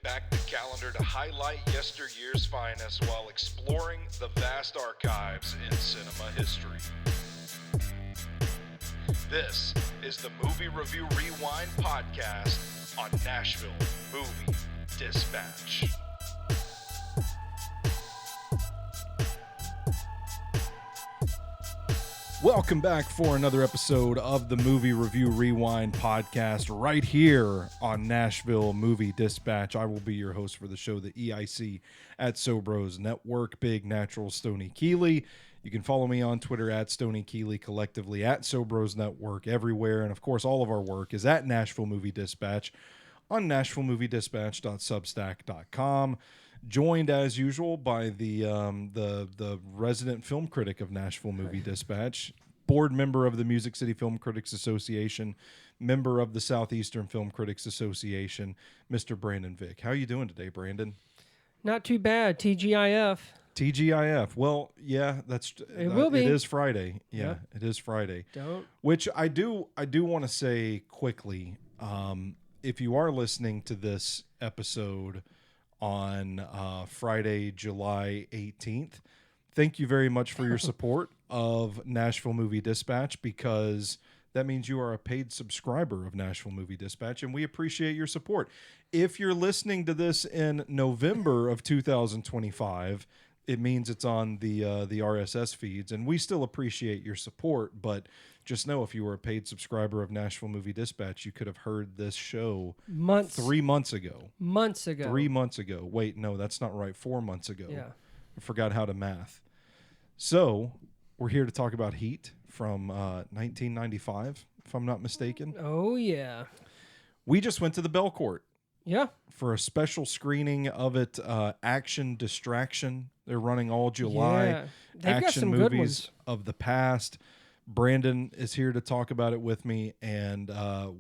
back the calendar to highlight yesteryear's finest while exploring the vast archives in cinema history. This is the Movie Review Rewind podcast on Nashville Movie Dispatch. Welcome back for another episode of the Movie Review Rewind podcast right here on Nashville Movie Dispatch. I will be your host for the show, the EIC at Sobros Network, Big Natural Stoney Keeley. You can follow me on Twitter at Stoney Keeley, collectively at Sobros Network, everywhere. And of course, all of our work is at Nashville Movie Dispatch on nashvillemoviedispatch.substack.com. Joined as usual by the resident film critic of Nashville Movie Dispatch, board member of the Music City Film Critics Association, member of the Southeastern Film Critics Association, Mr. Brandon Vick. How are you doing today, Brandon? Not too bad. TGIF. TGIF. Well, yeah, it will be. It is Friday. Yeah, yep. It is Friday. Don't. Which I do want to say quickly. If you are listening to this episode on Friday, July 18th. Thank you very much for your support of Nashville Movie Dispatch, because that means you are a paid subscriber of Nashville Movie Dispatch, and we appreciate your support. If you're listening to this in November of 2025, it means it's on the RSS feeds, and we still appreciate your support, but just know if you were a paid subscriber of Nashville Movie Dispatch, you could have heard this show 3 months ago. 3 months ago. Wait, no, that's not right. 4 months ago. Yeah. I forgot how to math. So we're here to talk about Heat from 1995, if I'm not mistaken. Oh, yeah. We just went to the Belcourt. Yeah. For a special screening of it, Action Distraction. They're running all July. Yeah. They've action got some movies good ones of the past. Brandon is here to talk about it with me, and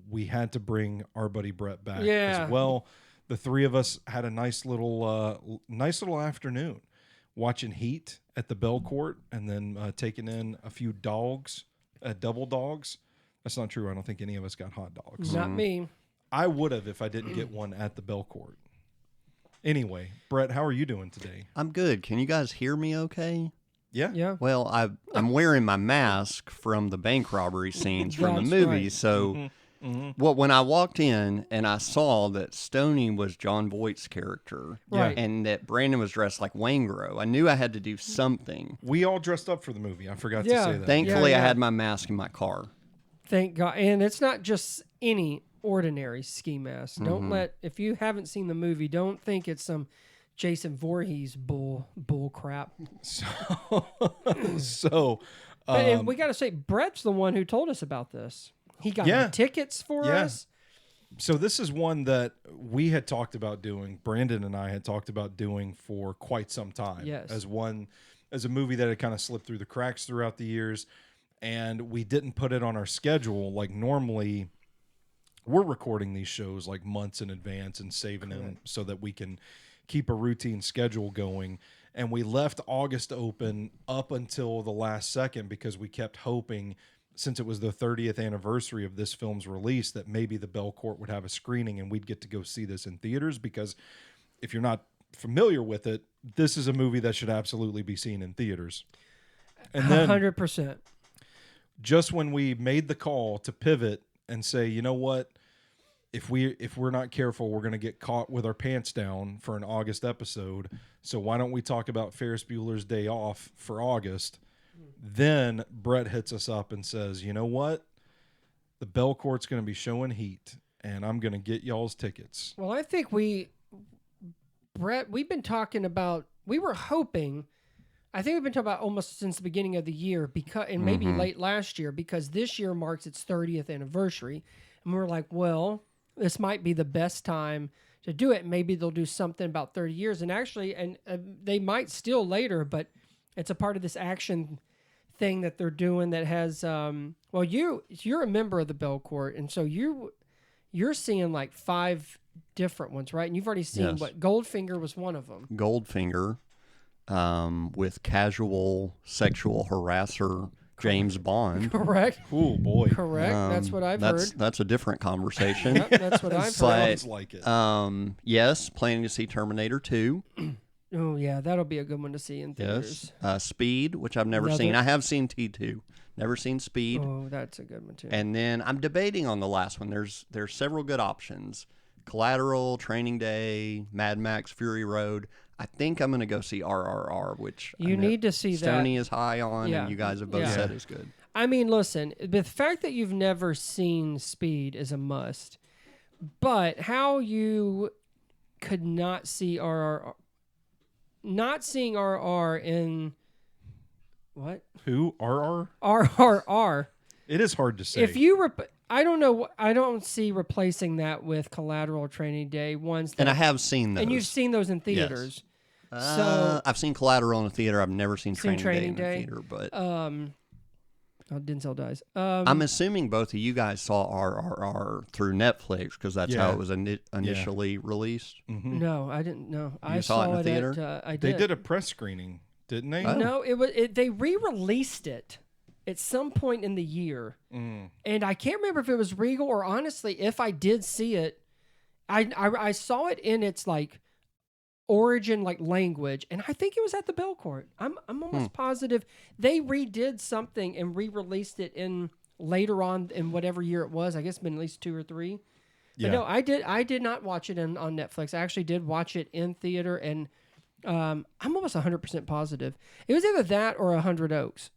we had to bring our buddy Brett back as well. The three of us had a nice little afternoon watching Heat at the Belcourt, and then taking in a few dogs, double dogs. That's not true. I don't think any of us got hot dogs. Not me. I would have if I didn't get one at the Belcourt. Anyway, Brett, how are you doing today? I'm good. Can you guys hear me okay? Yeah. Yeah. Well, I'm wearing my mask from the bank robbery scenes from the movie. Right. So, well, when I walked in and I saw that Stoney was John Voight's character, Right. and that Brandon was dressed like Waingro, I knew I had to do something. We all dressed up for the movie. I forgot to Yeah. say that. Thankfully, Yeah. I had my mask in my car. Thank God. And it's not just any ordinary ski mask. Don't if you haven't seen the movie, don't think it's some Jason Voorhees bull crap. And we got to say, Brett's the one who told us about this. He got the tickets for us. So this is one that we had talked about doing. Brandon and I had talked about doing for quite some time. Yes. As a movie that had kind of slipped through the cracks throughout the years, and we didn't put it on our schedule. Like normally, we're recording these shows like months in advance and saving them so that we can keep a routine schedule going. And we left August open up until the last second because we kept hoping, since it was the 30th anniversary of this film's release, that maybe the Belcourt would have a screening and we'd get to go see this in theaters. Because if you're not familiar with it, this is a movie that should absolutely be seen in theaters. And then 100%. Just when we made the call to pivot and say, you know what, if we're not careful, we're going to get caught with our pants down for an August episode. So why don't we talk about Ferris Bueller's Day Off for August? Then Brett hits us up and says, you know what? The Belcourt's going to be showing Heat, and I'm going to get y'all's tickets. Well, I think Brett, we've been talking about, we were hoping, I think we've been talking about almost since the beginning of the year, and maybe late last year, because this year marks its 30th anniversary. And we were like, well, this might be the best time to do it. Maybe they'll do something about 30 years. And actually, they might still later, but it's a part of this action thing that they're doing that has, well, you're a member of the Belcourt, and so you're seeing like 5 different ones, right? And you've already seen what Goldfinger was one of them. Goldfinger, with casual sexual harasser James Bond. Correct. Oh boy. Correct. That's what I've heard. That's a different conversation. Yep, that's what I've heard. Sounds like it. Yes, planning to see Terminator 2. Oh yeah, that'll be a good one to see in theaters. Yes. Speed, which I've never seen. I have seen T2. Never seen Speed. Oh, that's a good one too. And then I'm debating on the last one. There's several good options. Collateral, Training Day, Mad Max, Fury Road. I think I'm going to go see RRR, which you need to see Stoney that. is high on, Yeah. and you guys have both said is good. I mean, listen, the fact that you've never seen Speed is a must. But how you could not see RRR, not seeing RR in what? Who? RR? RRR. It is hard to say. If you I don't know. I don't see replacing that with Collateral, Training Day ones. And I have seen those. And you've seen those in theaters. So I've seen Collateral in the theater. I've never seen Training Day in the Day. theater. But Denzel dies. I'm assuming both of you guys saw RRR through Netflix because that's how it was initially released. Mm-hmm. No, I didn't know. I saw it in the theater? I did. They did a press screening, didn't they? Oh. No, they re-released it at some point in the year, and I can't remember if it was Regal or honestly if I did see it. I saw it in its like origin like language, and I think it was at the Belcourt. I'm almost positive they redid something and re-released it in later on in whatever year it was. I guess it's been at least 2 or 3. Yeah. But no, I did not watch it on Netflix. I actually did watch it in theater, and I'm almost 100% positive it was either that or 100 Oaks.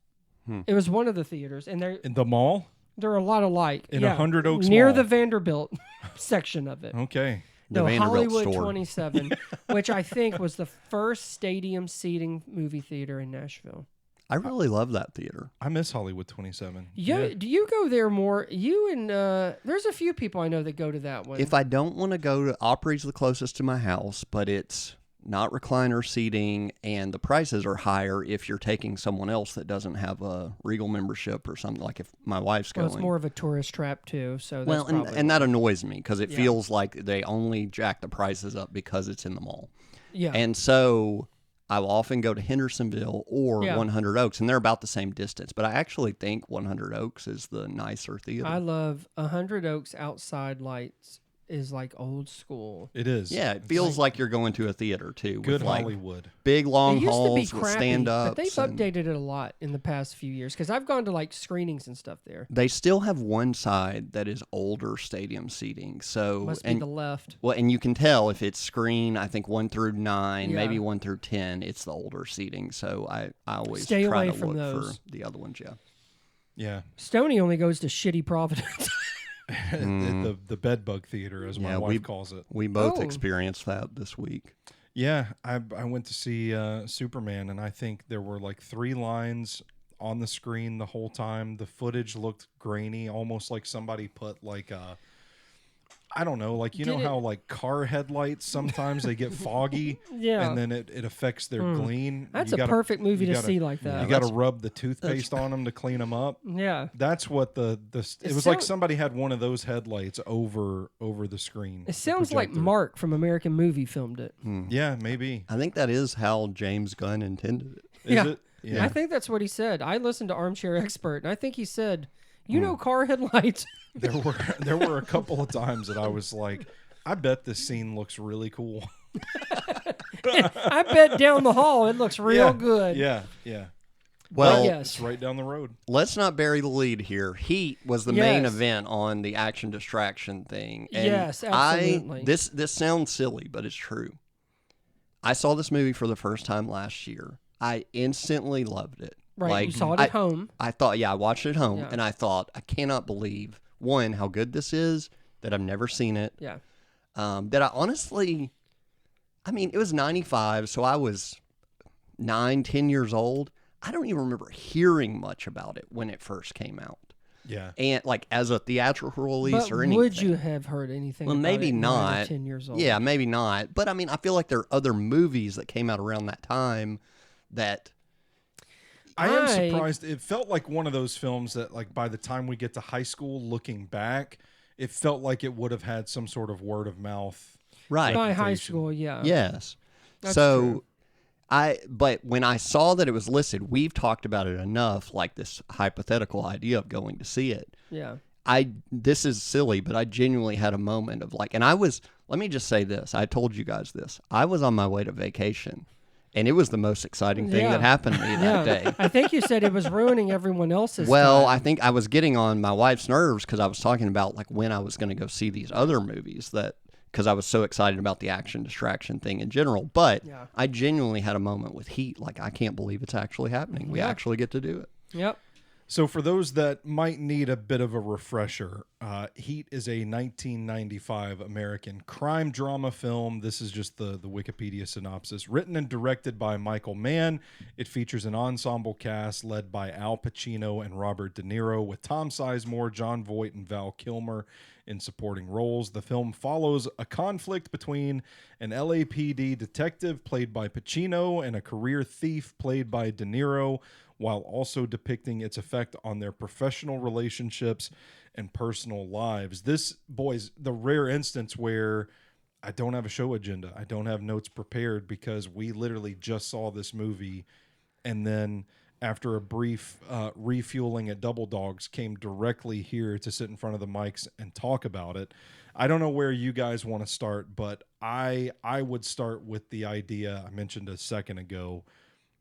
It was one of the theaters, and they're In the mall? a lot alike. In 100 Oaks near Mall. the Vanderbilt section of it. Okay. The No, Vanderbilt Hollywood store. 27, which I think was the first stadium seating movie theater in Nashville. I really love that theater. I miss Hollywood 27. Do you go there more? You and there's a few people I know that go to that one. If I don't want to go to Opry's the closest to my house, but it's not recliner seating, and the prices are higher if you're taking someone else that doesn't have a Regal membership or something. Like if my wife's well, going. it's more of a tourist trap too. So that's and that annoys me because it feels like they only jack the prices up because it's in the mall. Yeah. And so I will often go to Hendersonville or 100 Oaks, and they're about the same distance. But I actually think 100 Oaks is the nicer theater. I love 100 Oaks outside lights is like old school. It is. Yeah, it feels like you're going to a theater too. Good with like Hollywood. big long It used to be halls with crappy, stand ups. but they've updated it a lot in the past few years because I've gone to like screenings and stuff there. They still have one side that is older stadium seating. So Must be the left. Well, and you can tell if it's screen, I think 1 through 9, Yeah. maybe 1 through 10, it's the older seating. So I always Stay try away to from look those. for the other ones. Yeah. Yeah. Stoney only goes to shitty Providence. The bed bug theater, as my wife calls it. We both Oh. experienced that this week. Yeah, I went to see Superman, and I think there were like 3 lines on the screen the whole time. The footage looked grainy, almost like somebody put like a, I don't know, like how like car headlights sometimes they get foggy, Yeah. and then it affects their gleam. That's You a gotta- perfect movie you to gotta- see like that. You got to rub the toothpaste on them to clean them up. Yeah. That's what it was like. Somebody had one of those headlights over the screen. It sounds like projector. Mark from American Movie filmed it. Yeah, maybe. I think that is how James Gunn intended it. Is Yeah. it? Yeah. I think that's what he said. I listened to Armchair Expert, and I think he said, car headlights. There were a couple of times that I was like, I bet this scene looks really cool. I bet down the hall it looks real good. Yeah. Well, yes. It's right down the road. let's not bury the lead here. Heat was the main event on the action distraction thing. And Yes, absolutely. This sounds silly, but it's true. I saw this movie for the first time last year. I instantly loved it. Right. Like, you saw it at home. I thought, I watched it at home, Yeah. and I thought, I cannot believe, one, how good this is, that I've never seen it. Yeah. That I honestly, it was 95, so I was 9, 10 years old. I don't even remember hearing much about it when it first came out. Yeah. And like as a theatrical release But or anything. would you have heard anything Well, about maybe it 9 or not. 10 years old? Yeah, maybe not. But I feel like there are other movies that came out around that time that I am surprised. It felt like one of those films that, like, by the time we get to high school, looking back, it felt like it would have had some sort of word of mouth. right. By high reputation. school, yeah. Yes. That's so true. But when I saw that it was listed, we've talked about it enough, like this hypothetical idea of going to see it. Yeah. This is silly, but I genuinely had a moment of like, and let me just say this. I told you guys this. I was on my way to vacation, and it was the most exciting thing that happened to me that day. I think you said it was ruining everyone else's Well, time. I think I was getting on my wife's nerves because I was talking about like when I was going to go see these other movies because I was so excited about the action distraction thing in general. But I genuinely had a moment with Heat. Like, I can't believe it's actually happening. We actually get to do it. Yep. So for those that might need a bit of a refresher, Heat is a 1995 American crime drama film. This is just the Wikipedia synopsis. Written and directed by Michael Mann, it features an ensemble cast led by Al Pacino and Robert De Niro, with Tom Sizemore, John Voight, and Val Kilmer in supporting roles. The film follows a conflict between an LAPD detective played by Pacino and a career thief played by De Niro, while also depicting its effect on their professional relationships and personal lives. This, boys, the rare instance where I don't have a show agenda. I don't have notes prepared because we literally just saw this movie, and then after a brief refueling at Double Dogs, came directly here to sit in front of the mics and talk about it. I don't know where you guys want to start, but I would start with the idea I mentioned a second ago.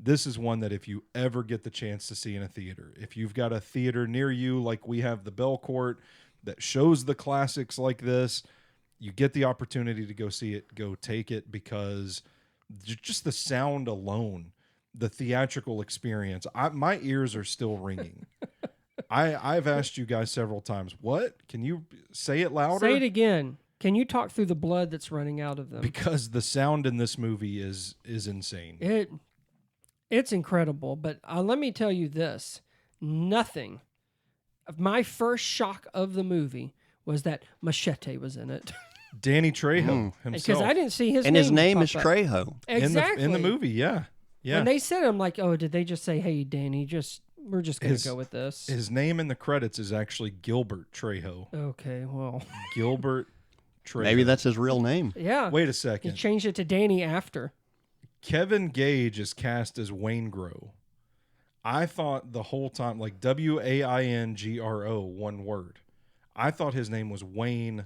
This is one that if you ever get the chance to see in a theater, if you've got a theater near you, like we have the Belcourt that shows the classics like this, you get the opportunity to go see it, go take it, because just the sound alone, the theatrical experience, my ears are still ringing. I've asked you guys several times, what? Can you say it louder? Say it again. Can you talk through the blood that's running out of them? Because the sound in this movie is insane. It's incredible, but let me tell you this. Nothing. My first shock of the movie was that Machete was in it. Danny Trejo himself. Because I didn't see his name. And his name pop is up. Trejo. Exactly. In the movie, yeah. When they said it, I'm like, oh, did they just say, hey, Danny, we're just going to go with this? His name in the credits is actually Gilbert Trejo. Okay, well. Gilbert Trejo. Maybe that's his real name. Yeah. Wait a He second. changed it to Danny after. Kevin Gage is cast as Wayne Grow. I thought the whole time, like Waingro, one word. I thought his name was Wayne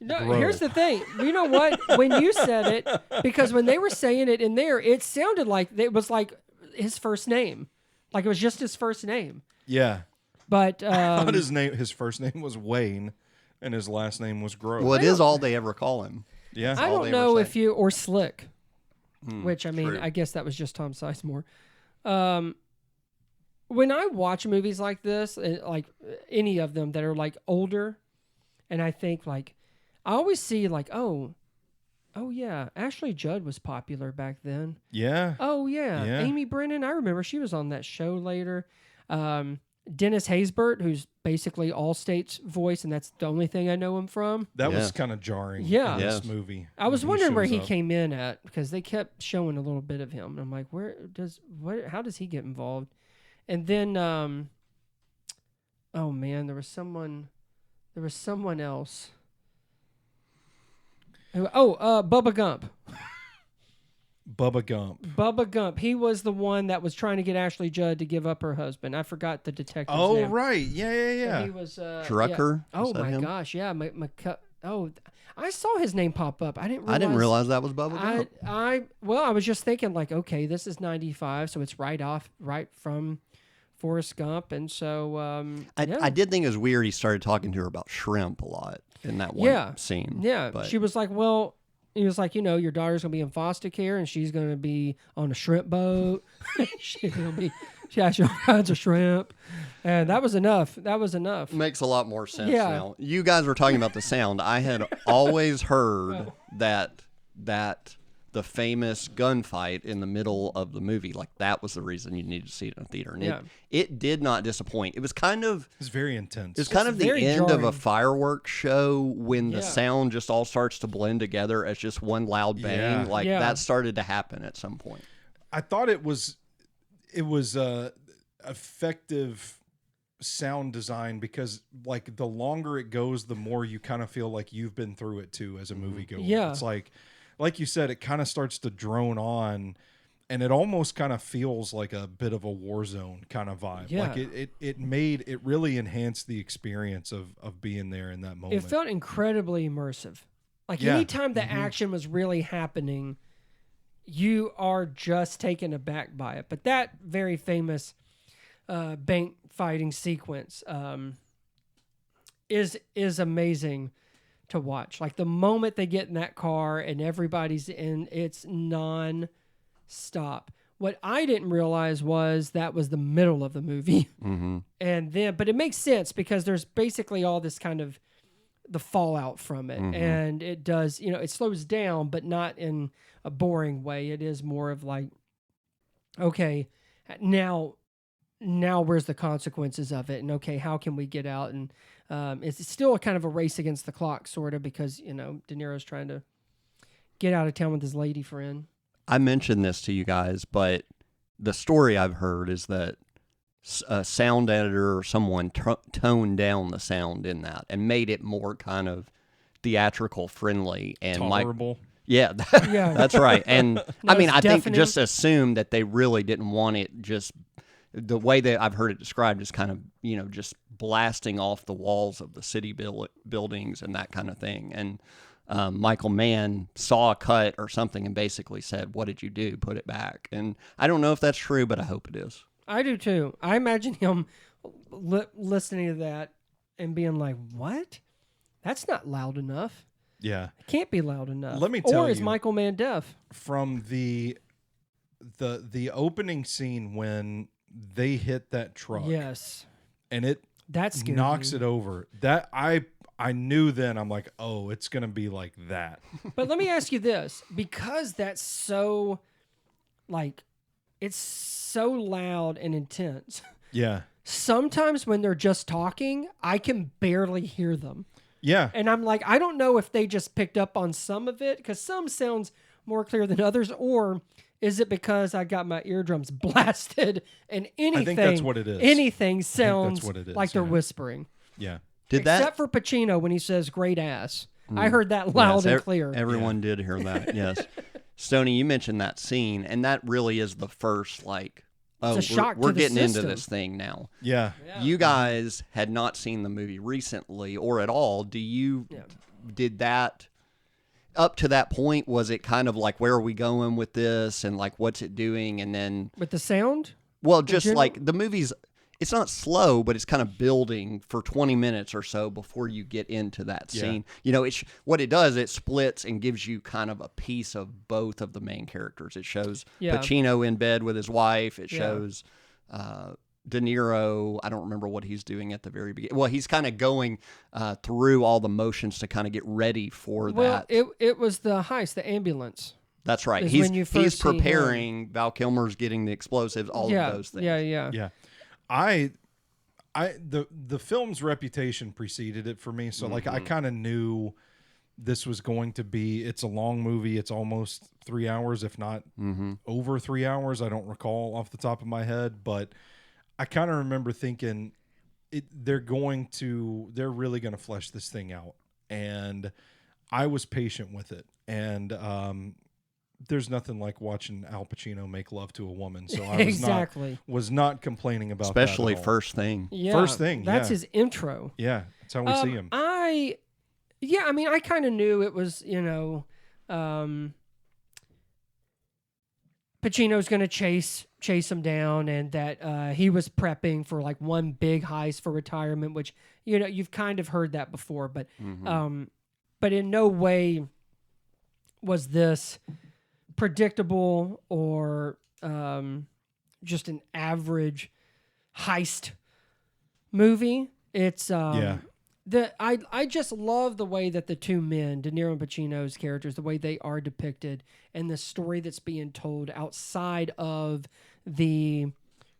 No, Grow. here's the thing. You know what? When you said it, because when they were saying it in there, it sounded like it was like his first name. Like it was just his first name. Yeah. But I thought his first name was Wayne and his last name was Grow. Well, it is all they ever call him. Yeah. I all don't they know ever if say. you, or Slick, which I mean, true. I guess that was just Tom Sizemore. When I watch movies like this, like any of them that are like older, and I think like, I always see like, oh yeah, Ashley Judd was popular back then. Yeah. Oh yeah. Yeah. Amy Brennan, I remember she was on that show later. Dennis Haysbert, who's basically Allstate's voice, and that's the only thing I know him from. That was Yeah. kind of jarring Yeah. in this Yes. movie. I was when wondering where shows he up. came in at, because they kept showing a little bit of him. And I'm like, how does he get involved? And then, oh man, there was someone else. Bubba Gump. Bubba Gump. Bubba Gump. He was the one that was trying to get Ashley Judd to give up her husband. I forgot the detective's Oh, name. right. Yeah. He was Drucker? Yeah. Oh Is that my him? gosh, yeah. I saw his name pop up. I didn't realize that was Bubba Gump. I was just thinking like, okay, this is 95, so it's right from Forrest Gump, and so I did think it was weird he started talking to her about shrimp a lot in that one scene. Yeah, but she was like, well, he was like, your daughter's going to be in foster care, and she's going to be on a shrimp boat. She has all kinds of shrimp. And that was enough. makes a lot more sense Yeah. now. You guys were talking about the sound. I had always heard that the famous gunfight in the middle of the movie, like that was the reason you needed to see it in a theater. And it did not disappoint. It was kind of It's very intense. It's kind of the very end of jarring. a fireworks show when the Yeah. sound just all starts to blend together as just one loud bang. Yeah. Like Yeah. that started to happen at some point. I thought it was effective sound design, because like the longer it goes, the more you kind of feel like you've been through it too as a movie goer. Yeah. It's like you said, it kind of starts to drone on. and it almost kind of feels like a bit of a war zone kind of vibe. Yeah. Like it really enhanced the experience of being there in that moment. It felt incredibly immersive. Like Yeah. anytime the action was really happening, you are just taken aback by it. But that very famous bank fighting sequence is amazing to watch. Like the moment they get in that car and everybody's in, it's non-stop. What I didn't realize was that was the middle of the movie. Mm-hmm. And then, but it makes sense because there's basically all this kind of the fallout from it. Mhm. And it does, it slows down, but not in a boring way. It is more of like, okay, now where's the consequences of it? And okay, how can we get out? And it's still a kind of a race against the clock, sort of, because, De Niro's trying to get out of town with his lady friend. I mentioned this to you guys, but the story I've heard is that a sound editor or someone toned down the sound in that and made it more kind of theatrical friendly and Tolerable. Yeah, Yeah. that's right. And I mean, it's I think deafening. just assume that they really didn't want it just the way that I've heard it described is kind of, just blasting off the walls of the city buildings and that kind of thing. And Michael Mann saw a cut or something and basically said, "What did you do? Put it back." And I don't know if that's true, but I hope it is. I do too. I imagine him listening to that and being like, "What? That's not loud enough. Yeah. It can't be loud enough." Let me tell Or is you- Michael Mann deaf? From the opening scene when they hit that truck Yes, and it that's scary. knocks it over, that I knew then, I'm like, oh, it's gonna be like that. But let me ask you this, because that's so, it's so loud and intense. Yeah. Sometimes when they're just talking, I can barely hear them. Yeah. And I'm like, I don't know if they just picked up on some of it, because some sounds more clear than others, or is it because I got my eardrums blasted and anything? I think that's what it is. Anything that's sounds what it is, like they're yeah. whispering. Yeah. Except for Pacino when he says "great ass." I heard that loud and clear. Everyone did hear that. Yes. Stoney, you mentioned that scene, and that really is the first a shock we're to the getting into system. this thing now. Yeah. You guys had not seen the movie recently or at all. Did that up to that point, was it kind of like, where are we going with this and like what's it doing? And then With the sound? well, just general- like the movie's, it's not slow, but it's kind of building for 20 minutes or so before you get into that Yeah. scene. What it does, it splits and gives you kind of a piece of both of the main characters. It shows Yeah. Pacino in bed with his wife. It Yeah. shows De Niro. I don't remember what he's doing at the very beginning. Well, he's kind of going through all the motions to kind of get ready for Well, that. it was the heist, the ambulance. That's right. is He's when you first see him. preparing. Val Kilmer's getting the explosives. All yeah, of those things. Yeah. Yeah. The film's reputation preceded it for me, so like I kind of knew this was going to be. It's a long movie. It's almost 3 hours, if not over 3 hours. I don't recall off the top of my head, but I kind of remember thinking they're really going to flesh this thing out, and I was patient with it, and there's nothing like watching Al Pacino make love to a woman, so I Exactly. was not complaining about Especially that at all. first thing. Yeah. First thing, That's yeah. his intro. Yeah, that's how we see him. I kind of knew it was, Pacino's going to chase him down, and that he was prepping for like one big heist for retirement, which, you've kind of heard that before, but in no way was this predictable or just an average heist movie. It's Yeah. I just love the way that the two men, De Niro and Pacino's characters, the way they are depicted, and the story that's being told outside of the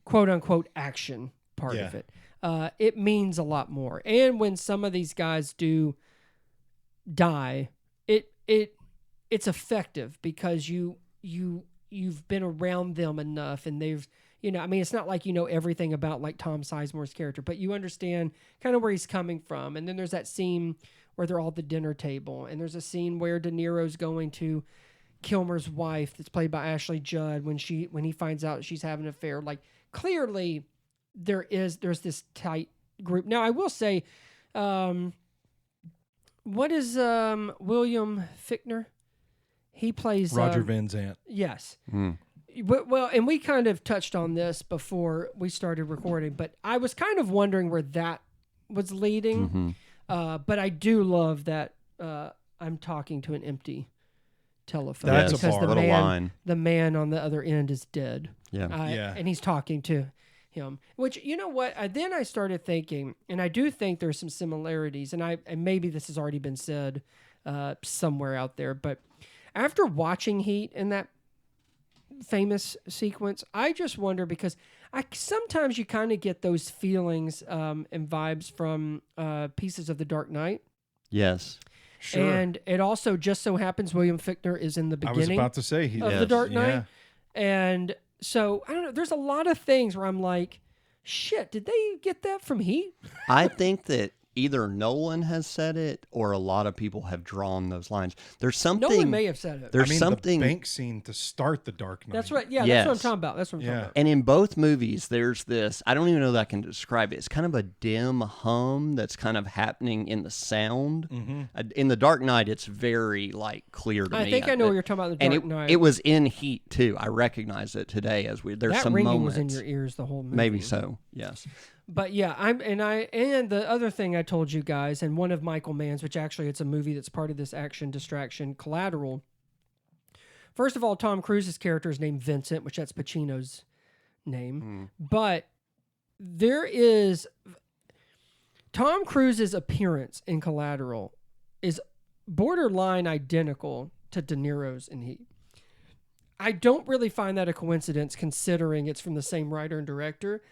quote unquote action part of it. It means a lot more. And when some of these guys do die, it's effective because you've been around them enough, and they've, it's not like everything about like Tom Sizemore's character, but you understand kind of where he's coming from. And then there's that scene where they're all at the dinner table, and there's a scene where De Niro's going to Kilmer's wife, that's played by Ashley Judd, when he finds out she's having an affair. Like, clearly, there's this tight group. Now, I will say, what is William Fichtner? He plays Roger Van Zant. Yes. Mm. Well, and we kind of touched on this before we started recording, but I was kind of wondering where that was leading. Mm-hmm. But I do love that I'm talking to an empty telephone. That's a because bar. What a line. the man on the other end is dead. Yeah. And he's talking to him, which, you know what? Then I started thinking, and I do think there's some similarities, and maybe this has already been said somewhere out there, but after watching Heat in that famous sequence, I just wonder, because sometimes you kind of get those feelings and vibes from pieces of The Dark Knight. Yes. Sure. And it also just so happens William Fichtner is in the I was beginning about to say of The Dark Knight. Yeah. And so, I don't know, there's a lot of things where I'm like, shit, did they get that from Heat? I think that either Nolan has said it or a lot of people have drawn those lines. There's something. Nolan may have said it. There's something. the bank scene to start The Dark Knight. That's right. Yeah, Yes. that's what I'm talking about. That's what I'm talking about. And in both movies, there's this, I don't even know that I can describe it. It's kind of a dim hum that's kind of happening in the sound. Mm-hmm. In The Dark Knight, it's very clear to me. I think I know what you're talking about in The Dark and Knight. it was in Heat too. I recognize it today there's that some ringing moments. was in your ears the whole movie. Maybe so. Yes. But yeah, and the other thing I told you guys, and one of Michael Mann's, which actually it's a movie that's part of this action distraction, Collateral. First of all, Tom Cruise's character is named Vincent, which that's Pacino's name. But there is Tom Cruise's appearance in Collateral is borderline identical to De Niro's in Heat. I don't really find that a coincidence, considering it's from the same writer and director,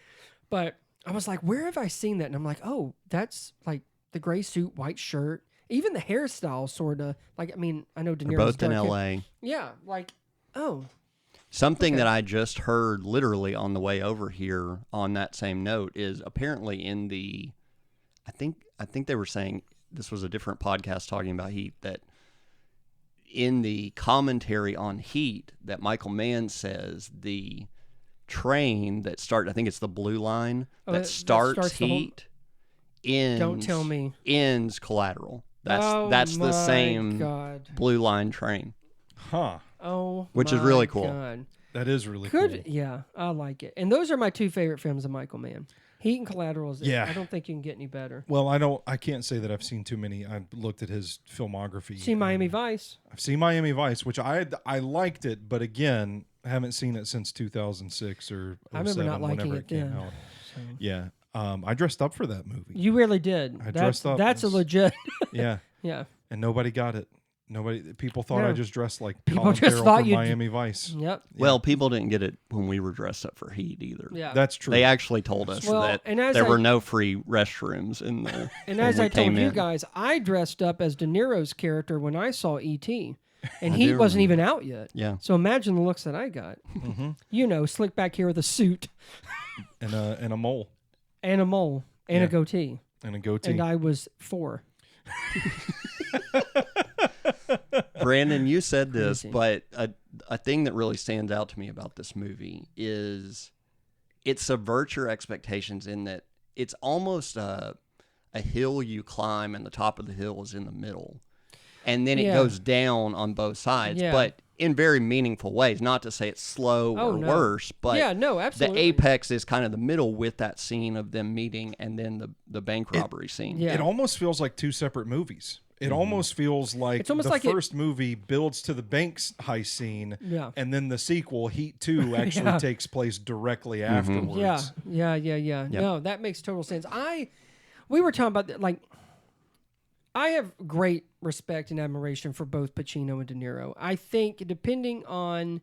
but I was like, where have I seen that? And I'm like, oh, that's like the gray suit, white shirt, even the hairstyle, sort of. Like, I mean, I know De They're Niro's both in dark hair. L.A. Yeah, like, oh. Something Okay. that I just heard literally on the way over here on that same note is apparently in the, I think they were saying, this was a different podcast talking about Heat, that in the commentary on Heat that Michael Mann says the train that starts, I think it's the blue line that starts the whole- Heat ends. Don't tell me. Ends Collateral. That's Oh the my same God. blue line train, Huh. Oh, which is my really cool. God. That is really Could cool. yeah, I like it. And those are my two favorite films of Michael Mann. Heat and Collateral is it. Yeah. I don't think you can get any better. Well, I can't say that I've seen too many. I've looked at his filmography. See Miami and Vice. I've seen Miami Vice, which I liked it, but again, haven't seen it since 2006 or 07, I remember not liking whenever it came then. out. So. Yeah. I dressed up for that movie. You really did. I dressed up. That's a It's- legit. Yeah. Yeah. And nobody got it. People thought No. I just dressed like People Colin just Farrell thought from you'd- Miami Vice. Yep. Well, people didn't get it when we were dressed up for Heat either. Yeah. That's true. They actually told us Well, that and as there I- were no free restrooms in there. And when as we I told came you in. guys, I dressed up as De Niro's character when I saw E.T. And I he do wasn't remember. even out yet. Yeah. So imagine the looks that I got. Mm-hmm. You know, slick back here with a suit And a mole and a mole and Yeah. a goatee. and a goatee. And I was 4. Brandon, you said this, Crazy. but a thing that really stands out to me about this movie is it subverts your expectations in that it's almost a hill you climb and the top of the hill is in the middle. And then it Yeah. goes down on both sides, Yeah. but in very meaningful ways. Not to say it's slow Oh, or no. worse, but yeah, no, the absolutely. apex is kind of the middle with that scene of them meeting and then the bank robbery scene. Yeah. It almost feels like two separate movies. It almost feels like It's almost the like it- first movie builds to the banks heist scene, Yeah. and then the sequel, Heat 2, actually Yeah. takes place directly afterwards. Yeah. No, that makes total sense. We were talking about like I have great respect and admiration for both Pacino and De Niro. I think depending on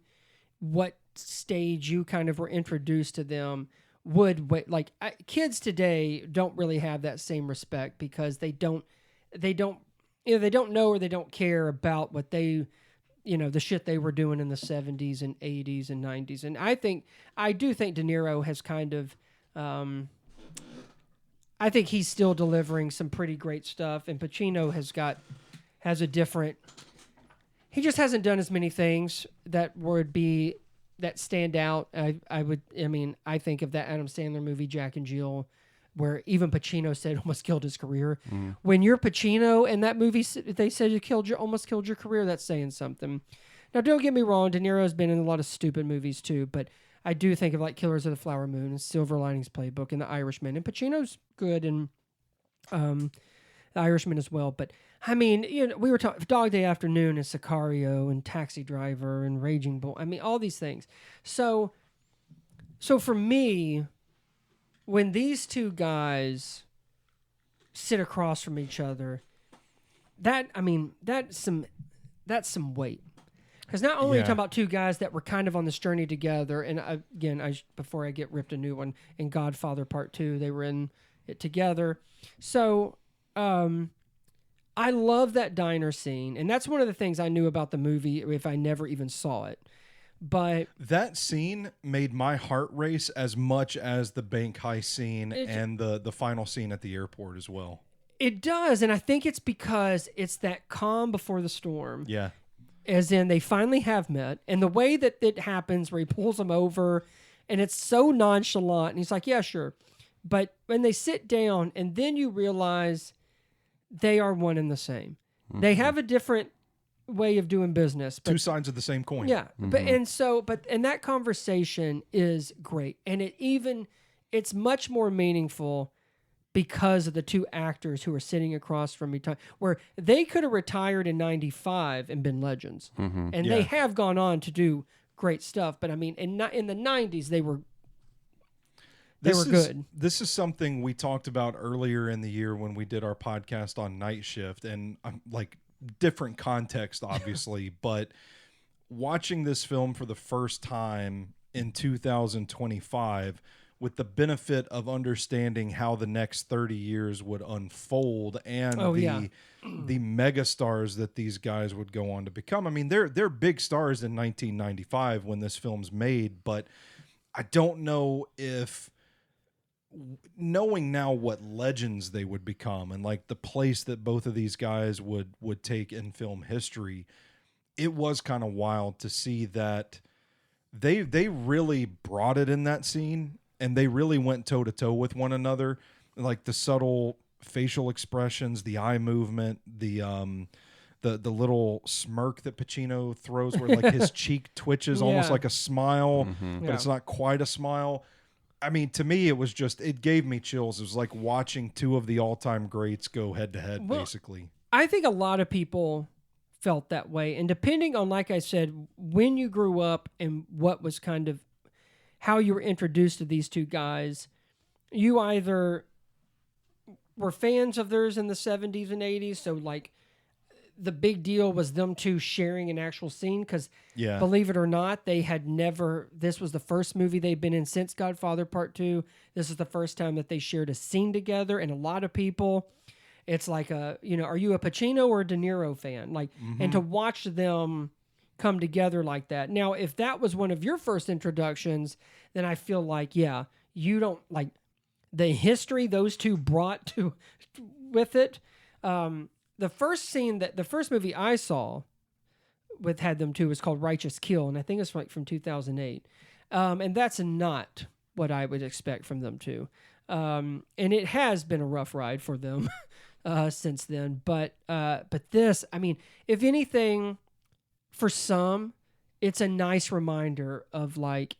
what stage you kind of were introduced to them, kids today don't really have that same respect because they don't know or they don't care about what they, the shit they were doing in the 70s and 80s and 90s. And I do think De Niro has kind of, I think he's still delivering some pretty great stuff, and Pacino has a different. he just hasn't done as many things that stand out. I think of that Adam Sandler movie, Jack and Jill, where even Pacino said almost killed his career. When you're Pacino and that movie, they said almost killed your career, that's saying something. Now, don't get me wrong, De Niro's been in a lot of stupid movies too, but I do think of like Killers of the Flower Moon and Silver Linings Playbook and The Irishman, and Pacino's good and The Irishman as well. But I mean, we were talking Dog Day Afternoon and Sicario and Taxi Driver and Raging Bull. I mean, all these things. So for me, when these two guys sit across from each other, that's some weight. Because not only are you talking about two guys that were kind of on this journey together, and before I get ripped a new one, in Godfather Part 2, they were in it together. So I love that diner scene, and that's one of the things I knew about the movie if I never even saw it. But that scene made my heart race as much as the bank heist scene and the final scene at the airport as well. It does, and I think it's because it's that calm before the storm. Yeah. As in, they finally have met, and the way that it happens, where he pulls him over, and it's so nonchalant, and he's like, "Yeah, sure," but when they sit down, and then you realize they are one and the same. Mm-hmm. They have a different way of doing business, but two sides of the same coin. Yeah, and that conversation is great, and it's much more meaningful because of the two actors who are sitting across from each other, where they could have retired in 95 and been legends. Mm-hmm. And they have gone on to do great stuff. But I mean, in the 90s, they were good. This is something we talked about earlier in the year when we did our podcast on Night Shift, and like different context, obviously, but watching this film for the first time in 2025, with the benefit of understanding how the next 30 years would unfold and the mega stars that these guys would go on to become. I mean, they're big stars in 1995 when this film's made, but I don't know if, knowing now what legends they would become and like the place that both of these guys would take in film history, it was kind of wild to see that they really brought it in that scene. And they really went toe-to-toe with one another, like the subtle facial expressions, the eye movement, the little smirk that Pacino throws where like his cheek twitches almost like a smile, but it's not quite a smile. I mean, to me, it gave me chills. It was like watching two of the all-time greats go head-to-head, basically. I think a lot of people felt that way. And depending on, like I said, when you grew up and what was kind of how you were introduced to these two guys, you either were fans of theirs in the 70s and 80s, so like the big deal was them two sharing an actual scene, because believe it or not, this was the first movie they've been in since Godfather Part 2. This is the first time that they shared a scene together, and a lot of people, it's like are you a Pacino or a De Niro fan? Like, and to watch them come together like that. Now, if that was one of your first introductions, then I feel like, you don't like the history those two brought with it. The first movie I saw had them two was called Righteous Kill, and I think it's like from 2008. And that's not what I would expect from them two. And it has been a rough ride for them since then. But this, I mean, if anything, for some, it's a nice reminder of like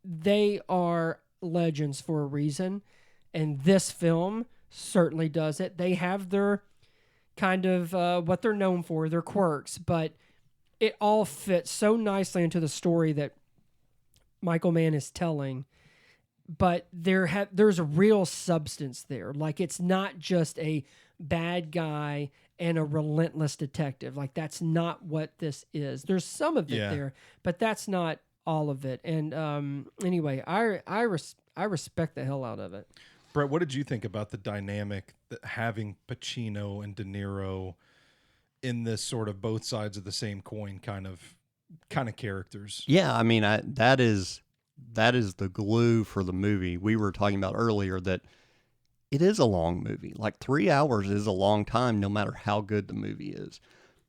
they are legends for a reason, and this film certainly does it. They have their kind of what they're known for, their quirks, but it all fits so nicely into the story that Michael Mann is telling. But there's a real substance there. Like, it's not just a bad guy and a relentless detective. Like, that's not what this is. There's some of it there, but that's not all of it. And anyway, I respect the hell out of it. Brett, what did you think about the dynamic that having Pacino and De Niro in this sort of both sides of the same coin kind of characters? Yeah, I mean, that is the glue for the movie. We were talking about earlier that it is a long movie. Like 3 hours is a long time, no matter how good the movie is.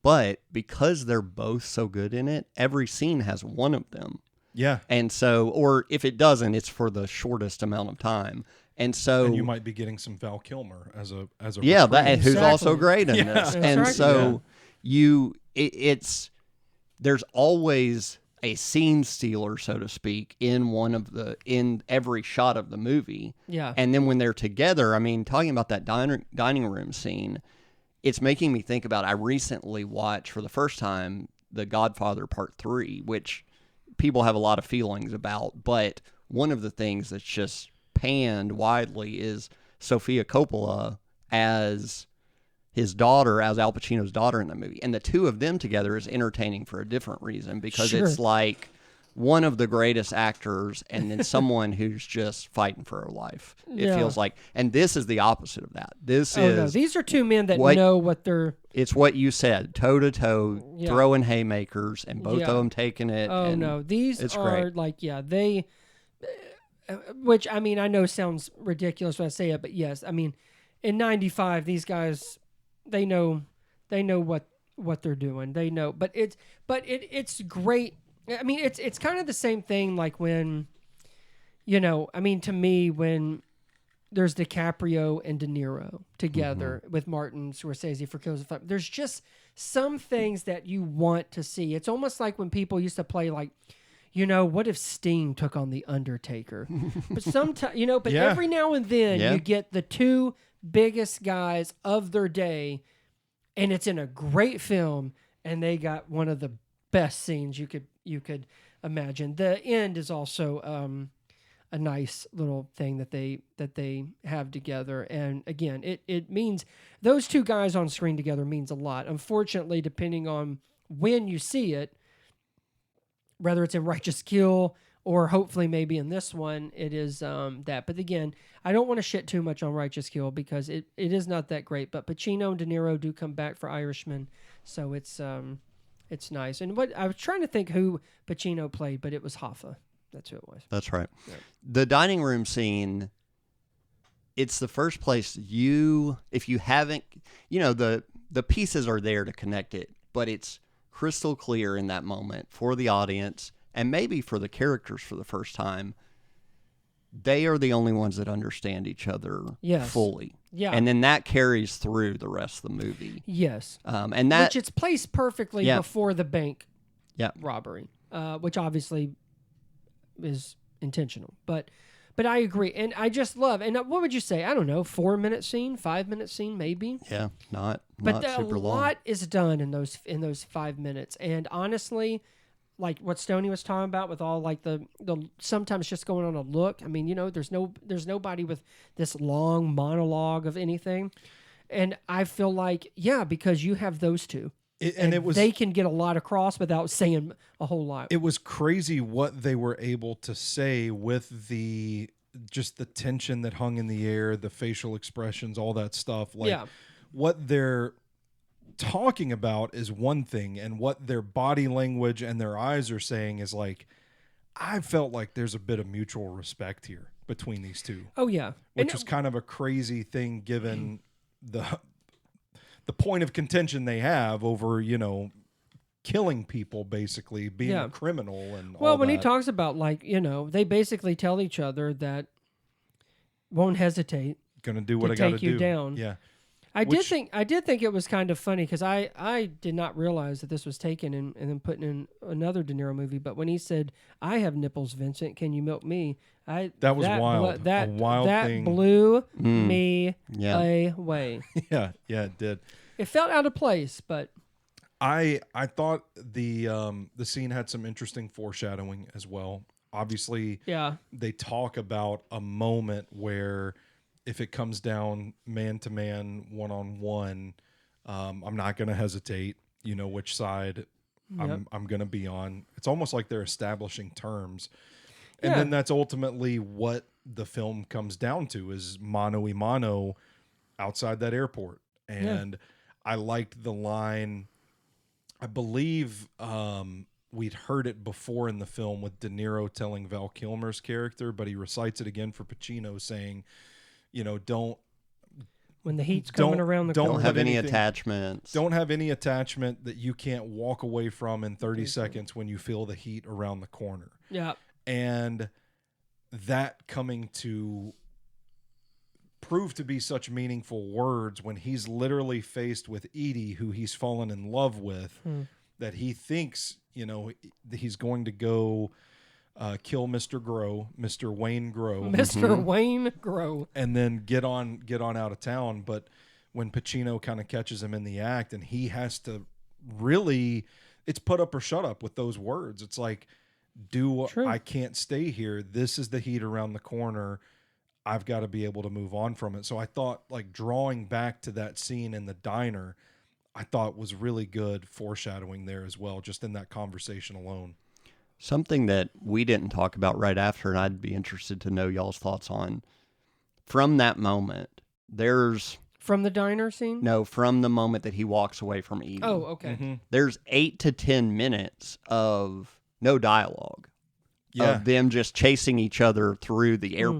But because they're both so good in it, every scene has one of them. Yeah. And so, or if it doesn't, it's for the shortest amount of time. And so, And you might be getting some Val Kilmer as a yeah, reprieve. who's also Exactly. great in Yeah. this. That's And right. so it's there's always a scene stealer, so to speak, in every shot of the movie. Yeah. And then when they're together, I mean, talking about that dining room scene, it's making me think about, I recently watched for the first time The Godfather Part 3, which people have a lot of feelings about, but one of the things that's just panned widely is Sofia Coppola as his daughter, as Al Pacino's daughter in the movie. And the two of them together is entertaining for a different reason, because Sure. it's like one of the greatest actors and then someone who's just fighting for her life. It Yeah. feels like. And this is the opposite of that. This Oh, no. is, These are two men that what- know what they're. it's what you said, toe to toe, Yeah. throwing haymakers, and both Yeah. of them taking it. Oh, and no. These it's are great. like, yeah, they. Which, I mean, I know sounds ridiculous when I say it, but yes. I mean, in 95, these guys, they know what they're doing. They know. But it's great. I mean, it's kind of the same thing like when, I mean, to me, when there's DiCaprio and De Niro together with Martin Scorsese for Kills of Time, there's just some things that you want to see. It's almost like when people used to play like, what if Sting took on The Undertaker? But sometimes, but Yeah. every now and then Yeah. you get the two biggest guys of their day, and it's in a great film, and they got one of the best scenes you could imagine. The end is also a nice little thing that they have together, and again, it means those two guys on screen together means a lot. Unfortunately, depending on when you see it, whether it's in Righteous Kill or hopefully maybe in this one, it is that. But again, I don't want to shit too much on Righteous Kill because it is not that great. But Pacino and De Niro do come back for Irishman, so it's nice. And what I was trying to think who Pacino played, but it was Hoffa. That's who it was. That's right. Yeah. The dining room scene, it's the first place if you haven't, the pieces are there to connect it, but it's crystal clear in that moment for the audience and maybe for the characters for the first time. They are the only ones that understand each other fully. Yeah. And then that carries through the rest of the movie. Yes. And that, Which it's placed perfectly before the bank robbery, which obviously is intentional. But I agree. And I just love, and what would you say? I don't know, 4-minute scene, 5-minute scene, maybe? yeah, not But super a long. lot is done in those 5 minutes. And honestly, like what Stoney was talking about with all like the sometimes just going on a look. I mean, there's nobody with this long monologue of anything. And I feel like, because you have those two. They can get a lot across without saying a whole lot. It was crazy what they were able to say with just the tension that hung in the air, the facial expressions, all that stuff. Like what they're talking about is one thing, and what their body language and their eyes are saying is like, I felt like there's a bit of mutual respect here between these two. Oh yeah. Which was kind of a crazy thing given the point of contention they have over, killing people, basically being a criminal and all when that. he talks about like, they basically tell each other that won't hesitate Gonna do what to I gotta take you do. down. Yeah. I did think it was kind of funny because I did not realize that this was taken and then put in another De Niro movie. But when he said, "I have nipples, Vincent, can you milk me?" That was wild. That a wild that thing. blew me away. Yeah, it did. It felt out of place, but I thought the scene had some interesting foreshadowing as well. Obviously, they talk about a moment where if it comes down man to man, 1-on-1, I'm not going to hesitate. You know which side I'm going to be on. It's almost like they're establishing terms, and then that's ultimately what the film comes down to is mano a mano outside that airport. And I liked the line. I believe we'd heard it before in the film with De Niro telling Val Kilmer's character, but he recites it again for Pacino, saying, don't when the heat's coming around the corner. Don't have any attachments. Don't have any attachment that you can't walk away from in 30 seconds when you feel the heat around the corner. Yeah. And that coming to prove to be such meaningful words when he's literally faced with Edie, who he's fallen in love with, that he thinks, you know, he's going to go kill Mr. Wayne Grow. Mr. Wayne Grow. And then get on out of town. But when Pacino kind of catches him in the act and he has to really, it's put up or shut up with those words. It's like, I can't stay here. This is the heat around the corner. I've got to be able to move on from it. So I thought, like, drawing back to that scene in the diner, I thought was really good foreshadowing there as well, just in that conversation alone. Something that we didn't talk about right after, and I'd be interested to know y'all's thoughts on, from that moment, From the diner scene? No, from the moment that he walks away from Edie. Oh, okay. Mm-hmm. There's 8 to 10 minutes of no dialogue. Yeah. Of them just chasing each other through the air.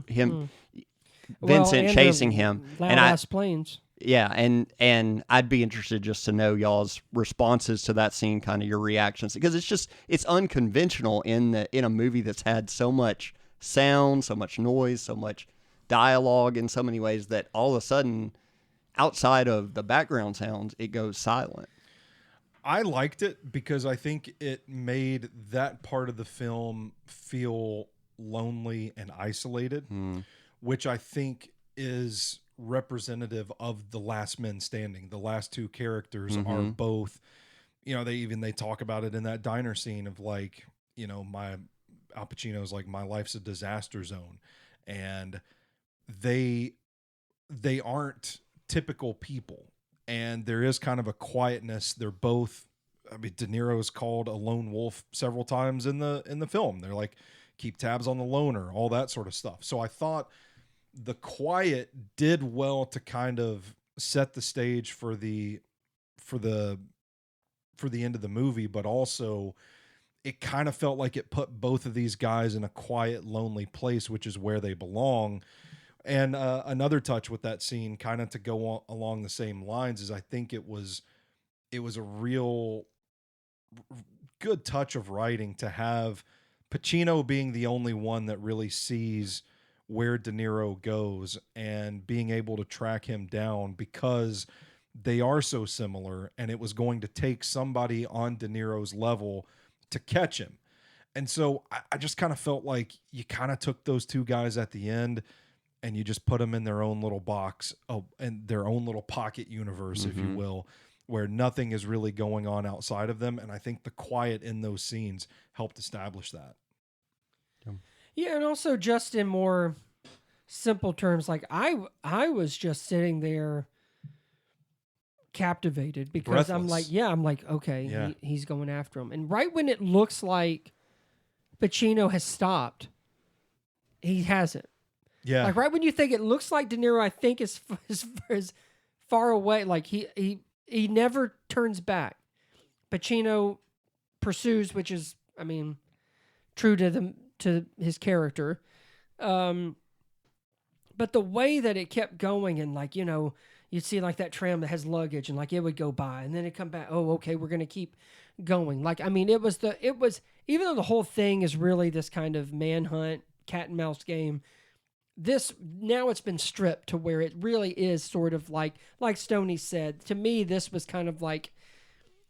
Vincent and chasing him. Loud-ass planes. Yeah, and I'd be interested just to know y'all's responses to that scene, kind of your reactions, because it's unconventional in a movie that's had so much sound, so much noise, so much dialogue in so many ways that all of a sudden, outside of the background sounds, it goes silent. I liked it because I think it made that part of the film feel lonely and isolated, which I think is representative of the last men standing. The last two characters are both, you know, they talk about it in that diner scene of, like, you know, Al Pacino's like, my life's a disaster zone. And they aren't typical people. And there is kind of a quietness. They're both, I mean, De Niro's called a lone wolf several times in the film. They're like, keep tabs on the loner, all that sort of stuff. So I thought the quiet did well to kind of set the stage for the end of the movie, but also it kind of felt like it put both of these guys in a quiet, lonely place, which is where they belong. And another touch with that scene, kind of to go along the same lines, is I think it was a real good touch of writing to have Pacino being the only one that really sees where De Niro goes and being able to track him down, because they are so similar, and it was going to take somebody on De Niro's level to catch him. And so I just kind of felt like you kind of took those two guys at the end and you just put them in their own little box, and their own little pocket universe, if you will, where nothing is really going on outside of them. And I think the quiet in those scenes helped establish that. Yeah, and also just in more simple terms, like I was just sitting there captivated because Breathless. I'm like, okay, he's going after him. And right when it looks like Pacino has stopped, he hasn't. Yeah. Like right when you think it looks like De Niro, I think is far away. Like he never turns back. Pacino pursues, which is, I mean, true to his character. But the way that it kept going, and, like, you know, you'd see like that tram that has luggage, and like it would go by and then it'd come back. Oh, okay, we're going to keep going. Like, I mean, it was even though the whole thing is really this kind of manhunt, cat and mouse game, now it's been stripped to where it really is sort of like Stoney said, to me, this was kind of like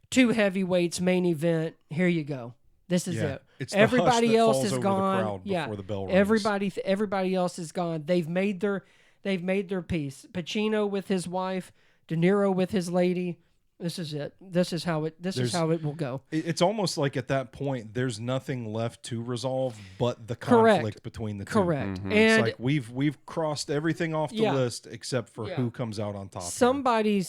two heavyweights main event. Here you go. This is it. It's everybody else is gone. Before the bell rings. Everybody else is gone. They've made their peace. Pacino with his wife, De Niro with his lady. This is it. This is how it will go. It's almost like at that point there's nothing left to resolve but the conflict between the two. Correct. Mm-hmm. And it's like we've crossed everything off the list except for who comes out on top. Somebody